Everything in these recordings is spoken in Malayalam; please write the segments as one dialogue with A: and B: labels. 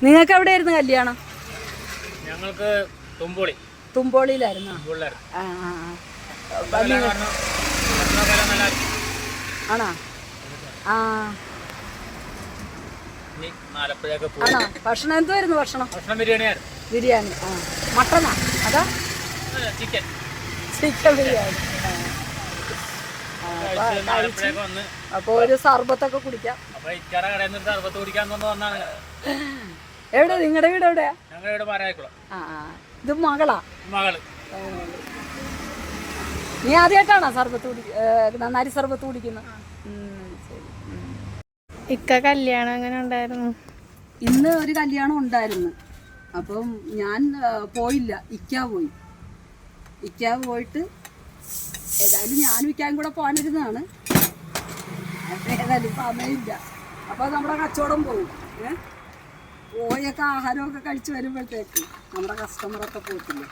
A: നിങ്ങൾക്ക് എവിടെയായിരുന്നു കല്യാണം?
B: ഞങ്ങൾക്ക്
A: തുമ്പോളിയിലായിരുന്നു. ആണോ? ആണോ? ഭക്ഷണം എന്തുവായിരുന്നു? ഭക്ഷണം ബിരിയാണി. മട്ടനാ അതാ? ചിക്കൻ ബിരിയാണി. അപ്പൊ ഒരു സർബത്തൊക്കെ കുടിക്കാം. എവിടെ നിങ്ങളുടെ വീട്? എവിടെയാ? ഇത് മകളാ? നീ ആദ്യമായിട്ടാണോ സർബത്ത് നന്നാരി സർബത്ത് കുടിക്കുന്നത്?
C: ഇക്ക കല്യാണം എങ്ങനെ ഉണ്ടായിരുന്നു?
A: ഇന്ന് ഒരു കല്യാണം ഉണ്ടായിരുന്നു. അപ്പം ഞാൻ പോയില്ല, ഇക്ക പോയിട്ട് ഏതായാലും ഞാനും ഇക്കായും കൂടെ പോകാനിരുന്നതാണ്. ഏതായാലും സമയമില്ല. അപ്പോൾ നമ്മുടെ കച്ചവടം പോകും. പോയൊക്കെ ആഹാരമൊക്കെ കഴിച്ച് വരുമ്പോഴത്തേക്ക് നമ്മുടെ കസ്റ്റമറൊക്കെ പോയിട്ടില്ല.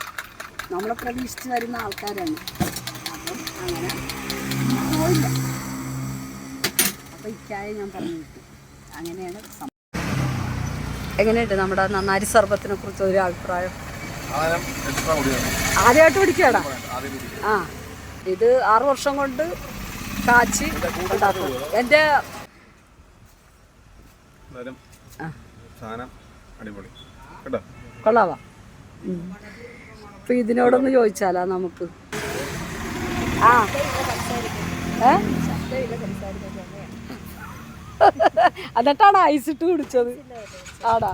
A: നമ്മളെ പ്രതീക്ഷിച്ച് വരുന്ന ആൾക്കാരാണ്. അപ്പം അങ്ങനെ പോയില്ല. അപ്പോൾ ഇക്കായെ ഞാൻ പറഞ്ഞു വിട്ടു. അങ്ങനെയാണ്. എങ്ങനെയുണ്ട് നമ്മുടെ നന്നാരി സർബത്തിനെ കുറിച്ച് ഒരു അഭിപ്രായം? ആദ്യമായിട്ട് കുടിക്കുകയാടാ? ഇത് 6 വർഷം കൊണ്ട് കാച്ചി ഉണ്ടാക്കും. എൻ്റെ കൊള്ളാവാ. അപ്പൊ ഇതിനോടൊന്ന് ചോദിച്ചാലാ നമുക്ക്? എന്നിട്ടാണ് ഐസിട്ട് കുടിച്ചത്. ആടാ